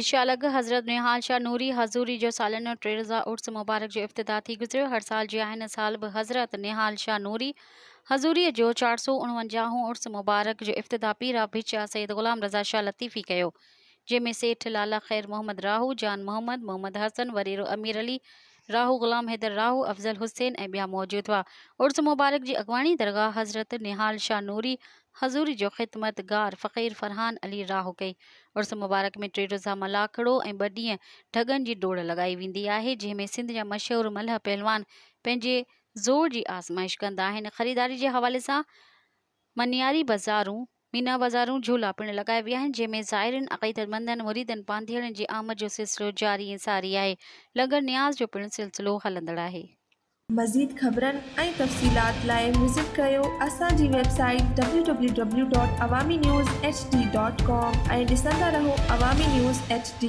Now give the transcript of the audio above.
पिशालग हज़रत निहाल शाह नूरी हज़ूरी जो सालानो 3 रोज़ा उर्स मुबारक जो इफ्तिताह थी गुज़रियो। हर साल जी हिन साल भी हज़रत निहाल शाह नूरी हज़ूरी जो 449 उर्स मुबारक जो इफ्तिताह पीर बिचा सैयद ग़ुलाम रज़ा शाह लतीफ़ी कयो, जंहिंमें सेठ लाला ख़ैर मोहम्मद राहू, जान मोहम्मद, मोहम्मद हसन, वरीरो अमीर अली राहू, ग़ुलाम हैदर राहू, अफ़ज़ल हुसैन ऐं ॿिया मौजूद हुआ। उर्स मुबारक जी अॻवानी दरगाह हज़रत निहाल शाह नूरी हज़ूरी जो ख़िदमतगार फ़क़ीर फ़रहान अली राहू कई। उर्स मुबारक में 3 रोज़ा मलाखड़ो ऐं 2 ॾींहं ढगनि जी डोड़ लॻाई वेंदी आहे, जंहिंमें सिंध जा मशहूरु मल्ह पहलवान पंहिंजे ज़ोर जी आज़माइश कंदा आहिनि। ख़रीदारी जे हवाले सां मनियारी बाज़ारूं, मीना बाज़ारूं, झूला पिणु लॻाया विया आहिनि, जंहिंमें ज़ाइरनि, अक़ीदतमंदनि, मुरीदनि, पांधीअड़नि जी आमद जो सिलसिलो जारी ऐं सारी आहे। लंगर न्याज़ जो पिणु सिलसिलो हलंदड़ आहे। मज़ीद ख़बरनि ऐं तफ़सीलात लाइ विज़िट कयो असांजी वेबसाइट www.awamiNewsHD.com ऐं ॾिसंदा रहो अवामी न्यूज़ HD।